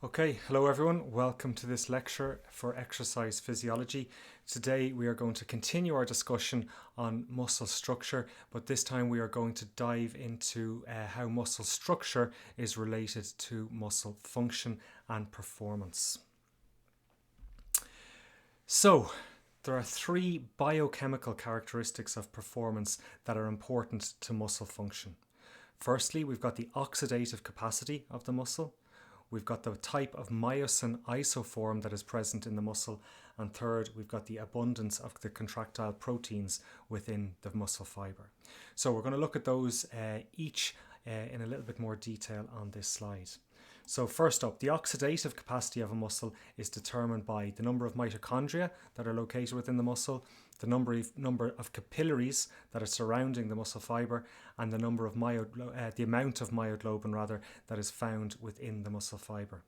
Okay, hello everyone. Welcome to this lecture for exercise physiology. Today we are going to continue our discussion on muscle structure, but this time we are going to dive into how muscle structure is related to muscle function and performance. So, there are three biochemical characteristics of performance that are important to muscle function. Firstly, we've got the oxidative capacity of the muscle. We've got the type of myosin isoform that is present in the muscle. And third, we've got the abundance of the contractile proteins within the muscle fibre. So we're going to look at those each in a little bit more detail on this slide. So first up, the oxidative capacity of a muscle is determined by the number of mitochondria that are located within the muscle, the number of capillaries that are surrounding the muscle fibre, and the number of the amount of myoglobin that is found within the muscle fibre.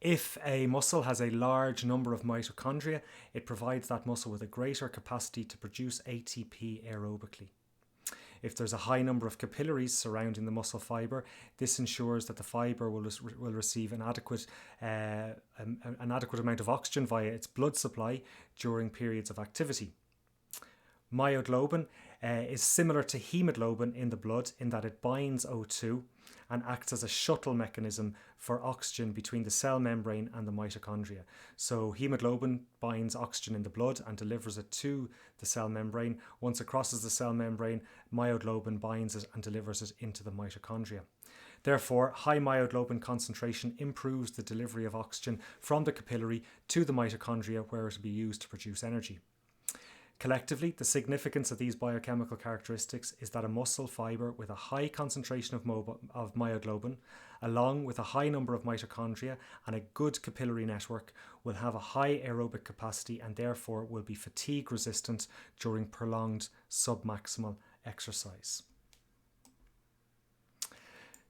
If a muscle has a large number of mitochondria, it provides that muscle with a greater capacity to produce ATP aerobically. If there's a high number of capillaries surrounding the muscle fibre, this ensures that the fibre will receive an adequate amount of oxygen via its blood supply during periods of activity. Myoglobin is similar to hemoglobin in the blood in that it binds O2 and acts as a shuttle mechanism for oxygen between the cell membrane and the mitochondria. So hemoglobin binds oxygen in the blood and delivers it to the cell membrane. Once it crosses the cell membrane, myoglobin binds it and delivers it into the mitochondria. Therefore, high myoglobin concentration improves the delivery of oxygen from the capillary to the mitochondria, where it will be used to produce energy. Collectively, the significance of these biochemical characteristics is that a muscle fibre with a high concentration of myoglobin, along with a high number of mitochondria and a good capillary network, will have a high aerobic capacity and therefore will be fatigue resistant during prolonged submaximal exercise.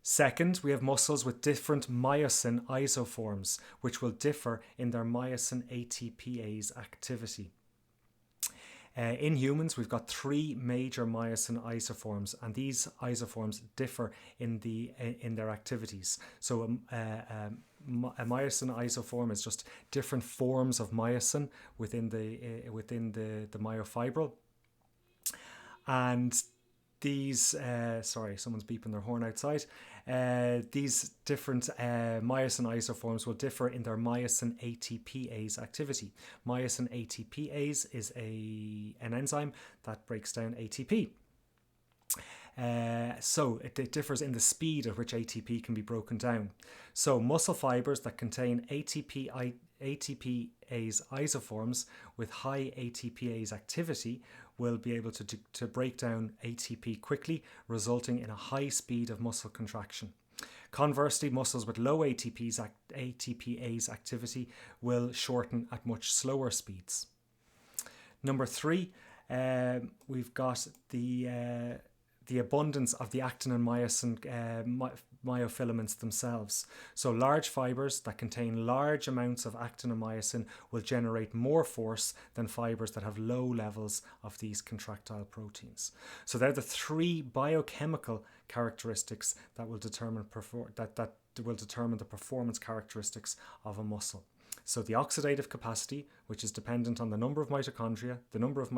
Second, we have muscles with different myosin isoforms, which will differ in their myosin ATPase activity. In humans, we've got three major myosin isoforms, and these isoforms differ in their activities. So a myosin isoform is just different forms of myosin within the myofibril. And these, sorry, someone's beeping their horn outside. These different myosin isoforms will differ in their myosin ATPase activity. Myosin ATPase is an enzyme that breaks down ATP. So it differs in the speed at which ATP can be broken down. So muscle fibers that contain ATPase isoforms with high ATPase activity will be able to break down ATP quickly, resulting in a high speed of muscle contraction. Conversely, muscles with low ATPase activity will shorten at much slower speeds. Number three, we've got the abundance of the actin and myosin myofilaments themselves. So large fibers that contain large amounts of actin and myosin will generate more force than fibers that have low levels of these contractile proteins. So they're the three biochemical characteristics that will determine the performance characteristics of a muscle. So the oxidative capacity, which is dependent on the number of mitochondria, the number of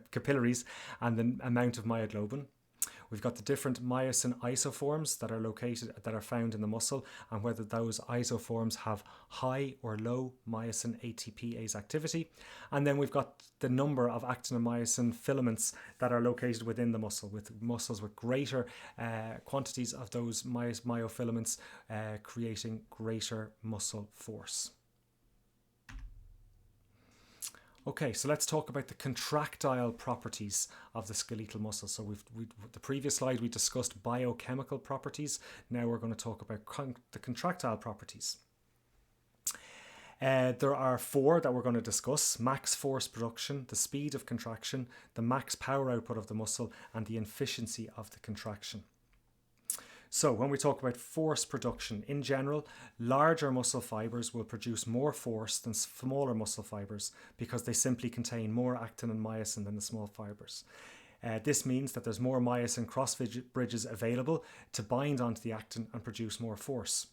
capillaries, and the amount of myoglobin. We've got the different myosin isoforms that are found in the muscle, and whether those isoforms have high or low myosin ATPase activity. And then we've got the number of actin and myosin filaments that are located within the muscle, with muscles with greater quantities of those myofilaments creating greater muscle force. Okay, so let's talk about the contractile properties of the skeletal muscle. So the previous slide we discussed biochemical properties. Now we're going to talk about the contractile properties. There are four that we're going to discuss: max force production, the speed of contraction, the max power output of the muscle, and the efficiency of the contraction. So when we talk about force production, in general, larger muscle fibers will produce more force than smaller muscle fibers because they simply contain more actin and myosin than the small fibers. This means that there's more myosin cross bridges available to bind onto the actin and produce more force.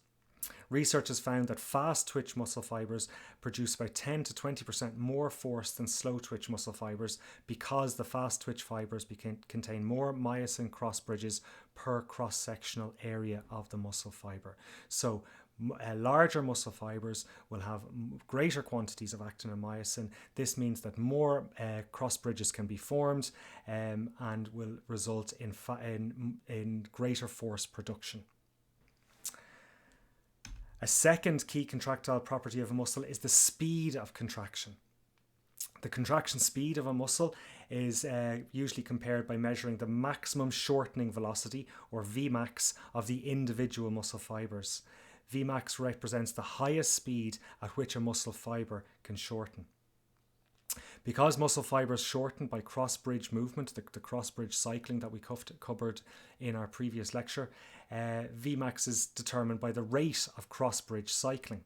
Research has found that fast twitch muscle fibers produce about 10 to 20% more force than slow twitch muscle fibers because the fast twitch fibers contain more myosin cross bridges per cross-sectional area of the muscle fiber. So larger muscle fibers will have greater quantities of actin and myosin. This means that more cross bridges can be formed and will result in greater force production. A second key contractile property of a muscle is the speed of contraction. The contraction speed of a muscle is usually compared by measuring the maximum shortening velocity, or Vmax, of the individual muscle fibers. Vmax represents the highest speed at which a muscle fiber can shorten. Because muscle fibers shorten by cross-bridge movement, the cross-bridge cycling that we covered in our previous lecture, Vmax is determined by the rate of cross-bridge cycling.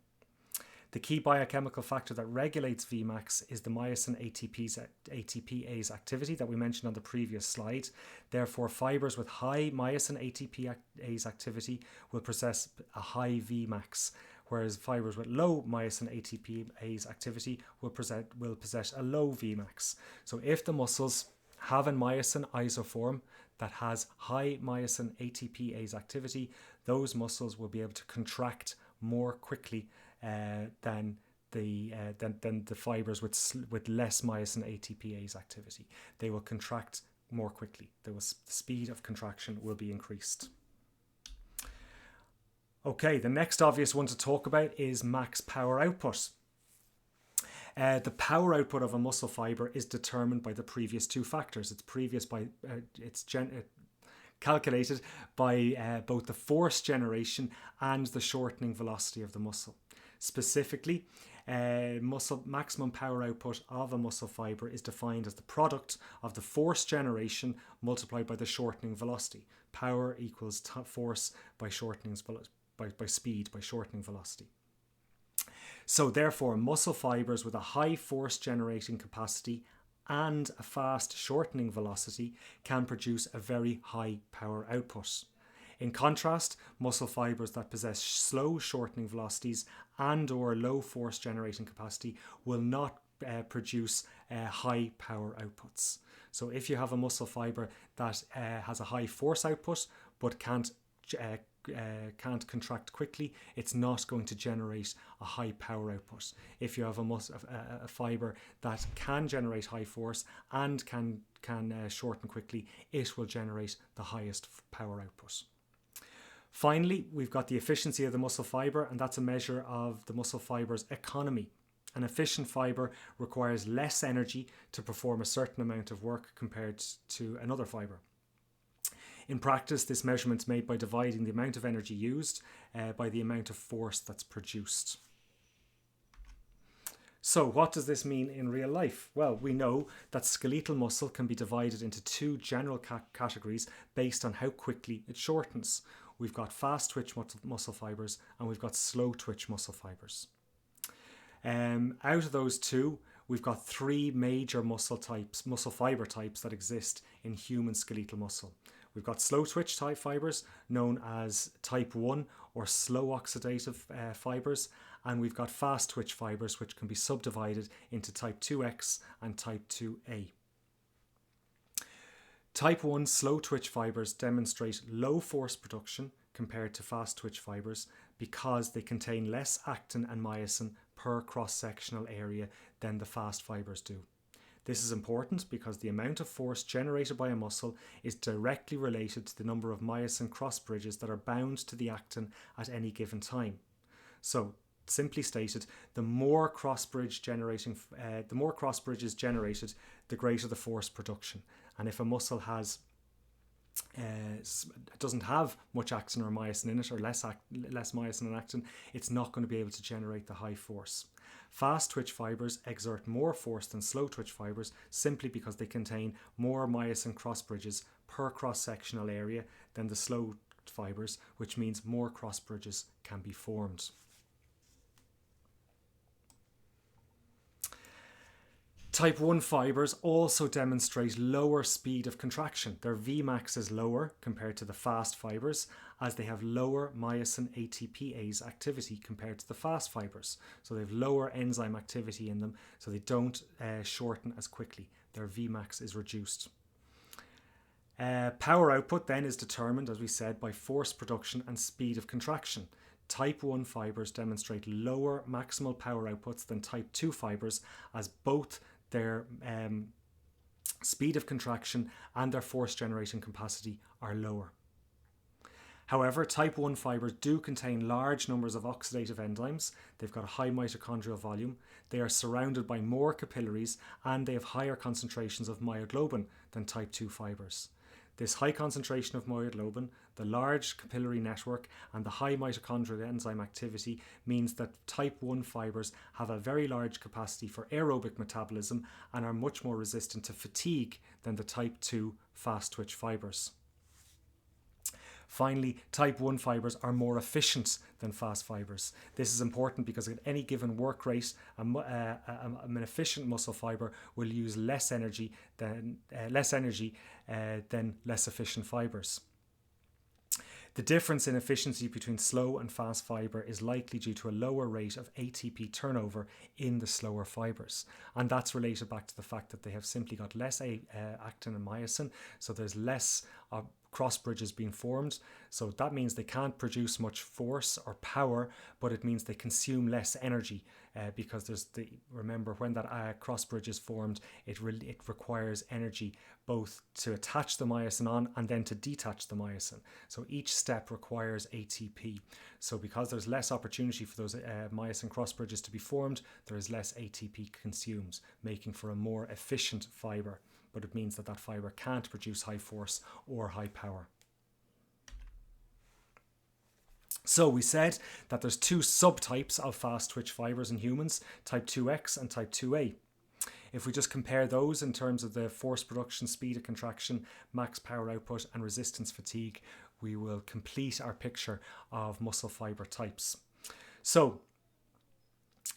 The key biochemical factor that regulates Vmax is the myosin ATPase activity that we mentioned on the previous slide. Therefore, fibers with high myosin ATPase activity will possess a high Vmax, whereas fibers with low myosin ATPase activity will possess a low Vmax. So if the muscles have a myosin isoform that has high myosin ATPase activity, those muscles will be able to contract more quickly than the fibers with less myosin ATPase activity. They will contract more quickly. The speed of contraction will be increased. Okay, the next obvious one to talk about is max power output. The power output of a muscle fiber is determined by the previous two factors. It's calculated by both the force generation and the shortening velocity of the muscle. Specifically, maximum power output of a muscle fiber is defined as the product of the force generation multiplied by the shortening velocity. Power equals force by shortening by speed by shortening velocity. So therefore, muscle fibers with a high force generating capacity and a fast shortening velocity can produce a very high power output. In contrast, muscle fibers that possess slow shortening velocities and or low force generating capacity will not produce high power outputs. So if you have a muscle fiber that has a high force output but can't contract quickly, it's not going to generate a high power output. If you have a fiber that can generate high force and can shorten quickly, it will generate the highest power output. Finally, we've got the efficiency of the muscle fiber, and that's a measure of the muscle fiber's economy. An efficient fiber requires less energy to perform a certain amount of work compared to another fiber. In practice, this measurement is made by dividing the amount of energy used by the amount of force that's produced. So what does this mean in real life? Well, we know that skeletal muscle can be divided into two general categories based on how quickly it shortens. We've got fast twitch muscle fibers and we've got slow twitch muscle fibers. Out of those two, we've got three major muscle fiber types that exist in human skeletal muscle. We've got slow twitch type fibers known as type 1 or slow oxidative fibers, and we've got fast twitch fibers which can be subdivided into type 2X and type 2A. Type 1 slow twitch fibers demonstrate low force production compared to fast twitch fibers because they contain less actin and myosin per cross-sectional area than the fast fibers do. This is important because the amount of force generated by a muscle is directly related to the number of myosin cross bridges that are bound to the actin at any given time. So, simply stated, the more cross bridges generated, the greater the force production. And if a muscle doesn't have much actin or myosin in it, or less myosin and actin, it's not going to be able to generate the high force. Fast twitch fibers exert more force than slow twitch fibers simply because they contain more myosin cross bridges per cross-sectional area than the slow fibers, which means more cross bridges can be formed. Type 1 fibres also demonstrate lower speed of contraction. Their Vmax is lower compared to the fast fibres, as they have lower myosin ATPase activity compared to the fast fibres. So they have lower enzyme activity in them, so they don't shorten as quickly. Their Vmax is reduced. Power output then is determined, as we said, by force production and speed of contraction. Type 1 fibres demonstrate lower maximal power outputs than type 2 fibres, as both their speed of contraction and their force generating capacity are lower. However, type 1 fibres do contain large numbers of oxidative enzymes. They've got a high mitochondrial volume. They are surrounded by more capillaries, and they have higher concentrations of myoglobin than type 2 fibres. This high concentration of myoglobin, the large capillary network, and the high mitochondrial enzyme activity means that type 1 fibres have a very large capacity for aerobic metabolism and are much more resistant to fatigue than the type 2 fast twitch fibres. Finally, type 1 fibres are more efficient than fast fibres. This is important because at any given work rate, an efficient muscle fibre will use less energy than less efficient fibres. The difference in efficiency between slow and fast fibre is likely due to a lower rate of ATP turnover in the slower fibres. And that's related back to the fact that they have simply got less actin and myosin, so there's less cross bridges being formed. So that means they can't produce much force or power, but it means they consume less energy because remember, when that cross bridge is formed, it requires energy both to attach the myosin on and then to detach the myosin. So each step requires ATP. So because there's less opportunity for those myosin cross bridges to be formed, there is less ATP consumed, making for a more efficient fibre. But it means that that fibre can't produce high force or high power. So we said that there's two subtypes of fast twitch fibres in humans, type 2X and type 2A. If we just compare those in terms of the force production, speed of contraction, max power output and resistance fatigue, we will complete our picture of muscle fibre types. So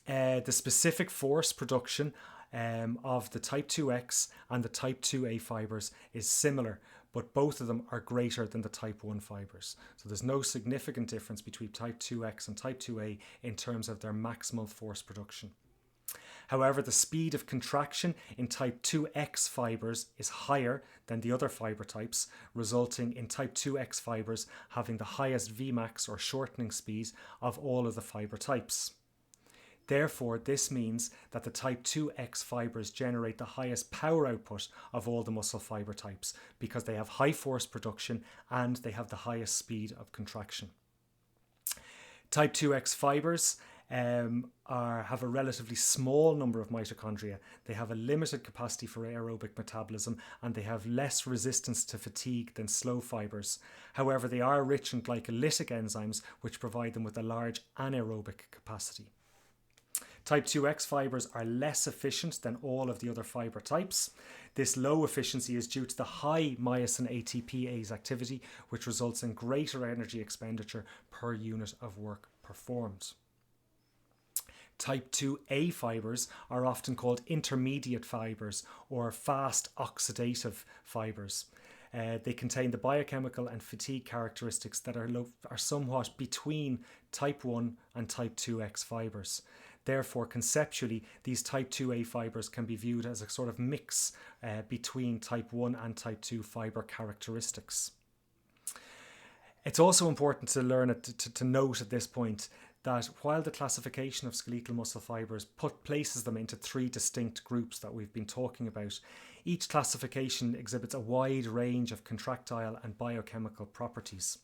the specific force production of the type 2X and the type 2A fibres is similar, but both of them are greater than the type 1 fibres. So there's no significant difference between type 2X and type 2A in terms of their maximal force production. However, the speed of contraction in type 2X fibres is higher than the other fibre types, resulting in type 2X fibres having the highest Vmax or shortening speed of all of the fibre types. Therefore, this means that the type 2X fibres generate the highest power output of all the muscle fibre types because they have high force production and they have the highest speed of contraction. Type 2X fibres have a relatively small number of mitochondria. They have a limited capacity for aerobic metabolism and they have less resistance to fatigue than slow fibres. However, they are rich in glycolytic enzymes which provide them with a large anaerobic capacity. Type 2X fibres are less efficient than all of the other fibre types. This low efficiency is due to the high myosin ATPase activity, which results in greater energy expenditure per unit of work performed. Type 2A fibres are often called intermediate fibres or fast oxidative fibres. They contain the biochemical and fatigue characteristics that are somewhat between type 1 and type 2X fibres. Therefore, conceptually, these type 2A fibres can be viewed as a sort of mix between type 1 and type 2 fibre characteristics. It's also important to note at this point that while the classification of skeletal muscle fibres places them into three distinct groups that we've been talking about, each classification exhibits a wide range of contractile and biochemical properties.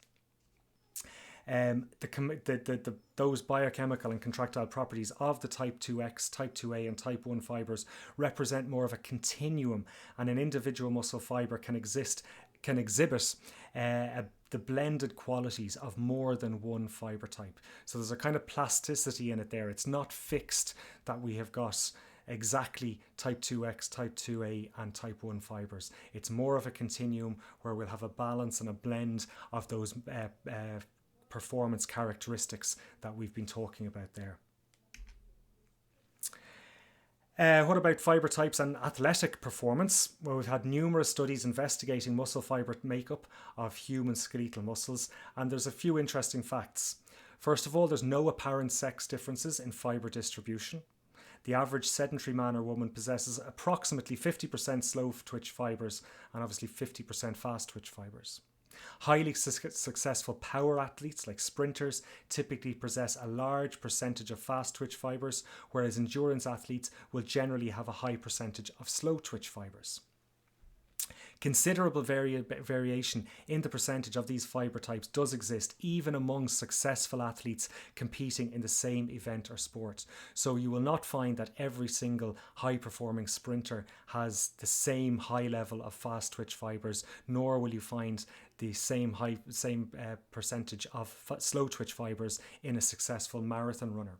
Those biochemical and contractile properties of the type 2X, type 2A and type 1 fibres represent more of a continuum, and an individual muscle fibre can exhibit the blended qualities of more than one fibre type. So there's a kind of plasticity in it there. It's not fixed that we have got exactly type 2X, type 2A and type 1 fibres. It's more of a continuum where we'll have a balance and a blend of those performance characteristics that we've been talking about there. What about fibre types and athletic performance? Well, we've had numerous studies investigating muscle fibre makeup of human skeletal muscles, and there's a few interesting facts. First of all, there's no apparent sex differences in fibre distribution. The average sedentary man or woman possesses approximately 50% slow twitch fibres and obviously 50% fast twitch fibres. Highly successful power athletes like sprinters typically possess a large percentage of fast twitch fibres, whereas endurance athletes will generally have a high percentage of slow twitch fibres. Considerable variation in the percentage of these fibre types does exist even among successful athletes competing in the same event or sport. So you will not find that every single high performing sprinter has the same high level of fast twitch fibres, nor will you find the same percentage of slow twitch fibres in a successful marathon runner.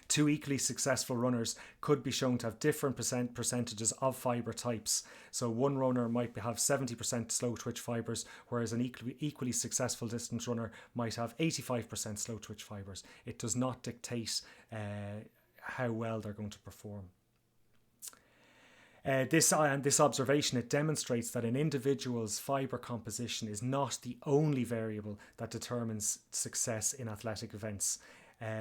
Two equally successful runners could be shown to have different percentages of fibre types. So one runner might have 70% slow twitch fibres, whereas an equally successful distance runner might have 85% slow twitch fibres. It does not dictate how well they're going to perform. This observation, it demonstrates that an individual's fibre composition is not the only variable that determines success in athletic events.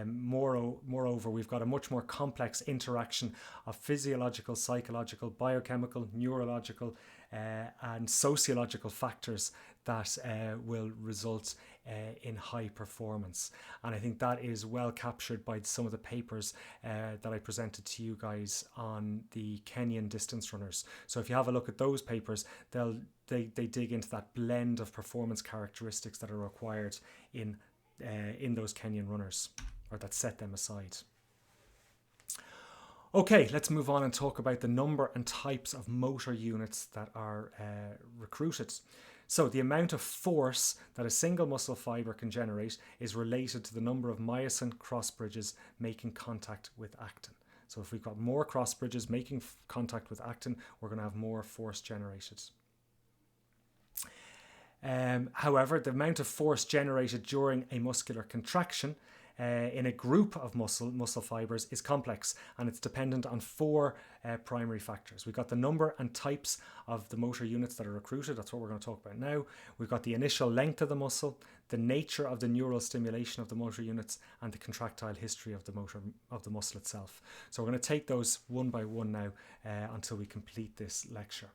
Moreover, we've got a much more complex interaction of physiological, psychological, biochemical, neurological and sociological factors that will result in high performance. And I think that is well captured by some of the papers that I presented to you guys on the Kenyan distance runners. So if you have a look at those papers, they dig into that blend of performance characteristics that are required in those Kenyan runners, or that set them aside. Okay, let's move on and talk about the number and types of motor units that are recruited. So the amount of force that a single muscle fibre can generate is related to the number of myosin cross bridges making contact with actin. So if we've got more cross bridges making contact with actin, we're going to have more force generated. However, the amount of force generated during a muscular contraction in a group of muscle fibres is complex, and it's dependent on four primary factors. We've got the number and types of the motor units that are recruited. That's what we're going to talk about now. We've got the initial length of the muscle, the nature of the neural stimulation of the motor units, and the contractile history of the muscle itself. So we're going to take those one by one now until we complete this lecture.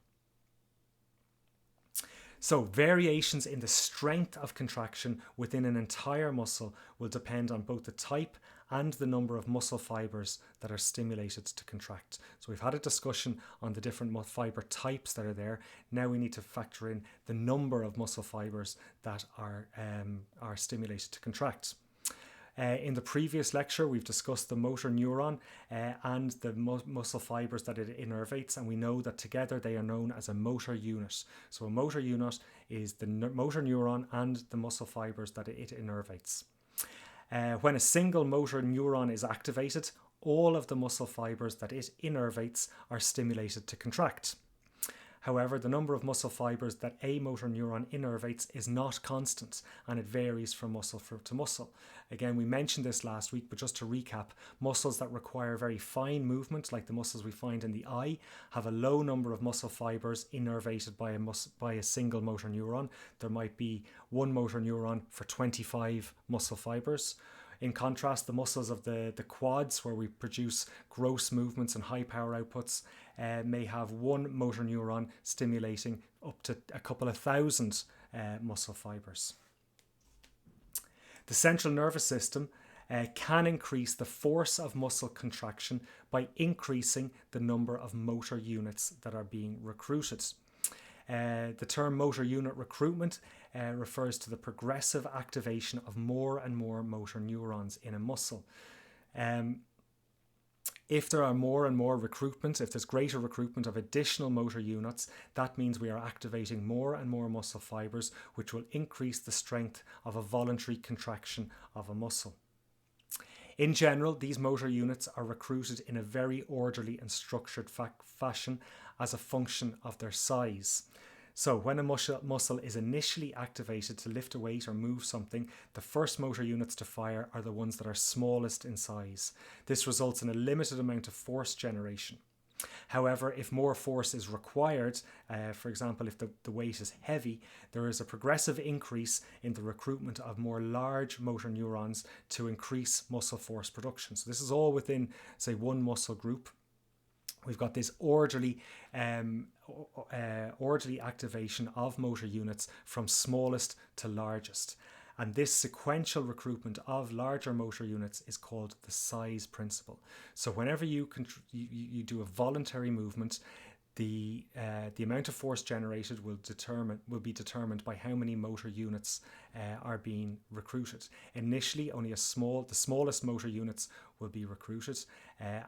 So variations in the strength of contraction within an entire muscle will depend on both the type and the number of muscle fibres that are stimulated to contract. So we've had a discussion on the different fibre types that are there. Now we need to factor in the number of muscle fibres that are stimulated to contract. In the previous lecture, we've discussed the motor neuron and the muscle fibres that it innervates, and we know that together they are known as a motor unit. So a motor unit is the motor neuron and the muscle fibres that it innervates. When a single motor neuron is activated, all of the muscle fibres that it innervates are stimulated to contract. However, the number of muscle fibres that a motor neuron innervates is not constant, and it varies from muscle to muscle. Again, we mentioned this last week, but just to recap, muscles that require very fine movement, like the muscles we find in the eye, have a low number of muscle fibres innervated by a single motor neuron. There might be one motor neuron for 25 muscle fibres. In contrast, the muscles of the quads, where we produce gross movements and high power outputs, may have one motor neuron stimulating up to a couple of thousand muscle fibres. The central nervous system can increase the force of muscle contraction by increasing the number of motor units that are being recruited. The term motor unit recruitment refers to the progressive activation of more and more motor neurons in a muscle. If there are more and more recruitment, if there's greater recruitment of additional motor units, that means we are activating more and more muscle fibres, which will increase the strength of a voluntary contraction of a muscle. In general, these motor units are recruited in a very orderly and structured fashion as a function of their size. So when a muscle is initially activated to lift a weight or move something, the first motor units to fire are the ones that are smallest in size. This results in a limited amount of force generation. However, if more force is required, for example, if the weight is heavy, there is a progressive increase in the recruitment of more large motor neurons to increase muscle force production. So this is all within, say, one muscle group. We've got this orderly activation of motor units from smallest to largest. And this sequential recruitment of larger motor units is called the size principle. So whenever you do a voluntary movement, the amount of force generated will be determined by how many motor units are being recruited. Initially, only the smallest motor units will be recruited,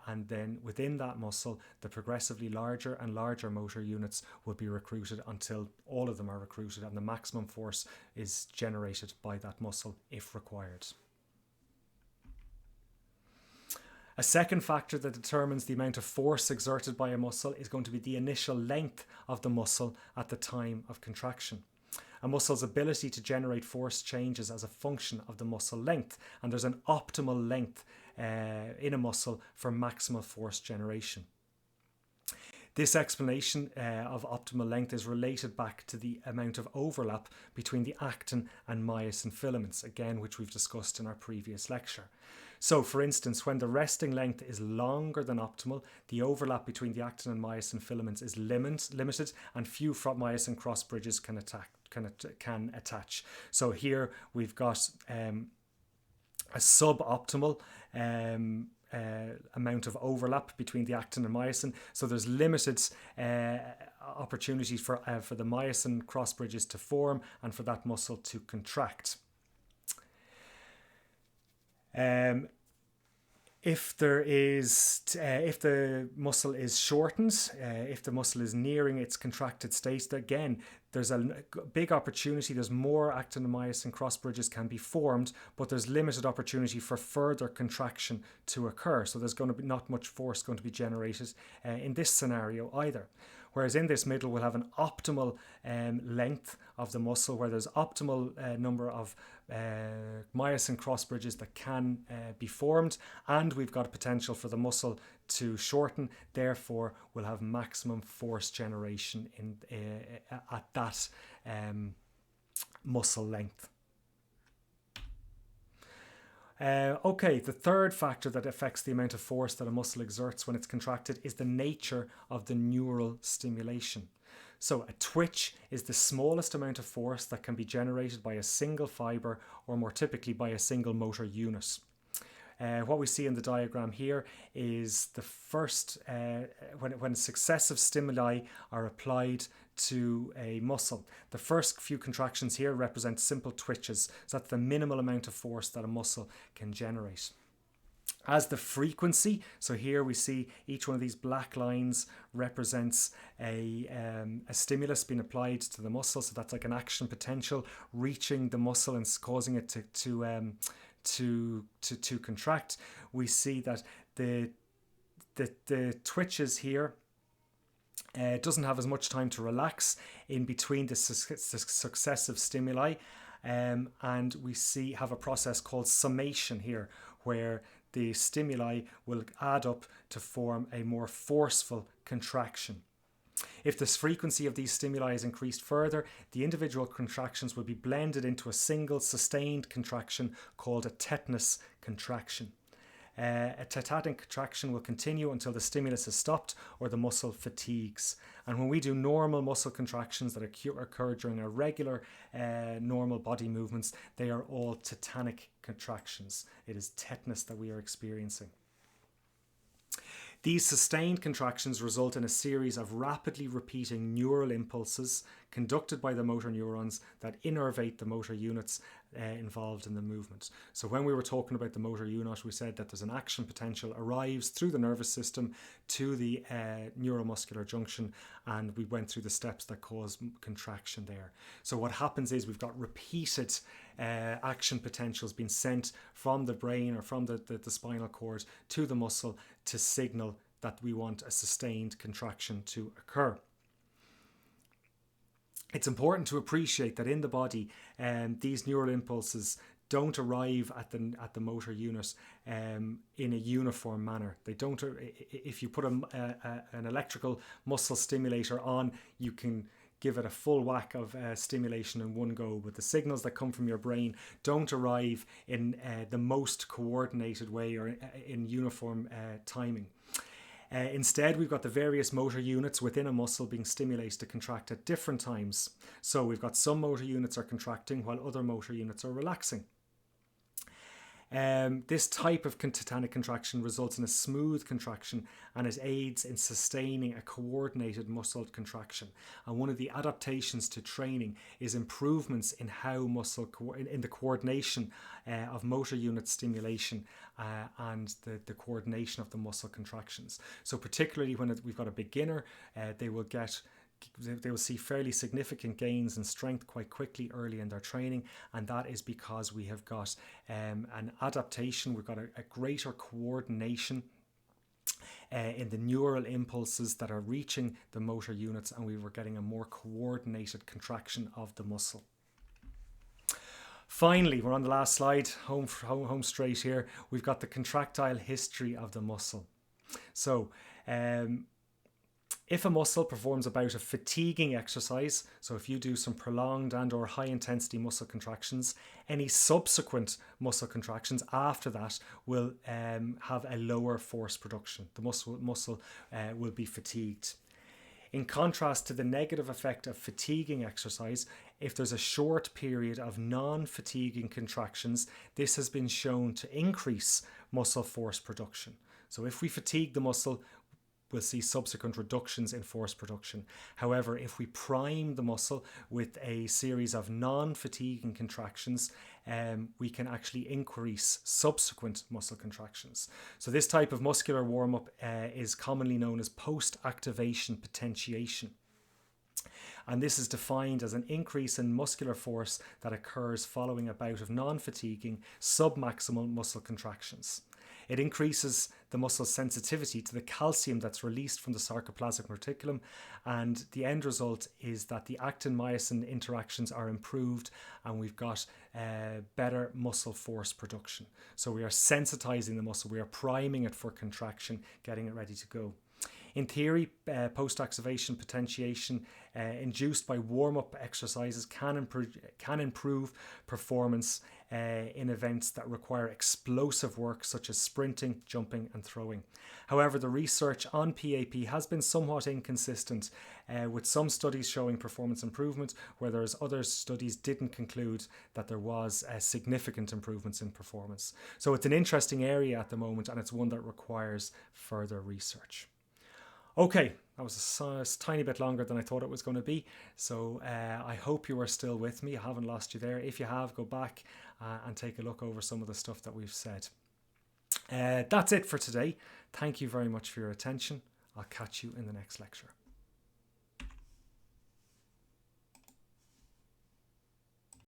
and then within that muscle, the progressively larger and larger motor units will be recruited until all of them are recruited and the maximum force is generated by that muscle if required. A second factor that determines the amount of force exerted by a muscle is going to be the initial length of the muscle at the time of contraction. A muscle's ability to generate force changes as a function of the muscle length, and there's an optimal length in a muscle for maximal force generation. This explanation of optimal length is related back to the amount of overlap between the actin and myosin filaments, again, which we've discussed in our previous lecture. So, for instance, when the resting length is longer than optimal, the overlap between the actin and myosin filaments is limited, and few myosin cross bridges can attach. So here we've got a suboptimal amount of overlap between the actin and myosin. So there's limited opportunities for the myosin cross bridges to form and for that muscle to contract. If the muscle is shortened, if the muscle is nearing its contracted state, again, there's a big opportunity. There's more actin and myosin cross bridges can be formed, but there's limited opportunity for further contraction to occur. So there's going to be not much force going to be generated in this scenario either. Whereas in this middle, we'll have an optimal length of the muscle where there's optimal number of myosin cross bridges that can be formed, and we've got a potential for the muscle to shorten. Therefore, we'll have maximum force generation at that muscle length. Okay, the third factor that affects the amount of force that a muscle exerts when it's contracted is the nature of the neural stimulation. So a twitch is the smallest amount of force that can be generated by a single fibre, or more typically by a single motor unit. What we see in the diagram here is the first, when successive stimuli are applied to a muscle. The first few contractions here represent simple twitches, so that's the minimal amount of force that a muscle can generate. As the frequency, so here we see each one of these black lines represents a stimulus being applied to the muscle, so that's like an action potential reaching the muscle and causing it to contract. We see that the twitches here doesn't have as much time to relax in between the successive stimuli, and we have a process called summation here, where the stimuli will add up to form a more forceful contraction. If the frequency of these stimuli is increased further, the individual contractions will be blended into a single sustained contraction called a tetanus contraction. A tetanic contraction will continue until the stimulus is stopped or the muscle fatigues. And when we do normal muscle contractions that occur during our regular normal body movements, they are all tetanic contractions. It is tetanus that we are experiencing. These sustained contractions result in a series of rapidly repeating neural impulses conducted by the motor neurons that innervate the motor units involved in the movement. So when we were talking about the motor unit, we said that there's an action potential arrives through the nervous system to the neuromuscular junction, and we went through the steps that cause contraction there. So what happens is we've got repeated action potentials being sent from the brain or from the spinal cord to the muscle to signal that we want a sustained contraction to occur. It's important to appreciate that in the body, these neural impulses don't arrive at the motor unit in a uniform manner. They don't. If you put an electrical muscle stimulator on, you can give it a full whack of stimulation in one go, but the signals that come from your brain don't arrive in the most coordinated way or in uniform timing. Instead, we've got the various motor units within a muscle being stimulated to contract at different times. So we've got some motor units are contracting while other motor units are relaxing. This type of tetanic contraction results in a smooth contraction, and it aids in sustaining a coordinated muscle contraction. And one of the adaptations to training is improvements in how in the coordination of motor unit stimulation and the coordination of the muscle contractions. So particularly when we've got a beginner, they will see fairly significant gains in strength quite quickly early in their training, and that is because we have got an adaptation, we've got a greater coordination in the neural impulses that are reaching the motor units, and we were getting a more coordinated contraction of the muscle. Finally, we're on the last slide, home straight here. We've got the contractile history of the muscle. So if a muscle performs a bout of fatiguing exercise, so if you do some prolonged and or high intensity muscle contractions, any subsequent muscle contractions after that will have a lower force production. The muscle will be fatigued. In contrast to the negative effect of fatiguing exercise, if there's a short period of non-fatiguing contractions, this has been shown to increase muscle force production. So if we fatigue the muscle, we'll see subsequent reductions in force production. However, if we prime the muscle with a series of non-fatiguing contractions, we can actually increase subsequent muscle contractions. So this type of muscular warm-up is commonly known as post-activation potentiation. And this is defined as an increase in muscular force that occurs following a bout of non-fatiguing submaximal muscle contractions. It increases the muscle's sensitivity to the calcium that's released from the sarcoplasmic reticulum, and the end result is that the actin-myosin interactions are improved and we've got better muscle force production. So we are sensitizing the muscle, we are priming it for contraction, getting it ready to go. In theory, post-activation potentiation induced by warm-up exercises can improve performance in events that require explosive work such as sprinting, jumping and throwing. However, the research on PAP has been somewhat inconsistent, with some studies showing performance improvement, whereas other studies didn't conclude that there was significant improvements in performance. So it's an interesting area at the moment, and it's one that requires further research. Okay, that was a tiny bit longer than I thought it was going to be. So I hope you are still with me. I haven't lost you there. If you have, go back and take a look over some of the stuff that we've said. That's it for today. Thank you very much for your attention. I'll catch you in the next lecture.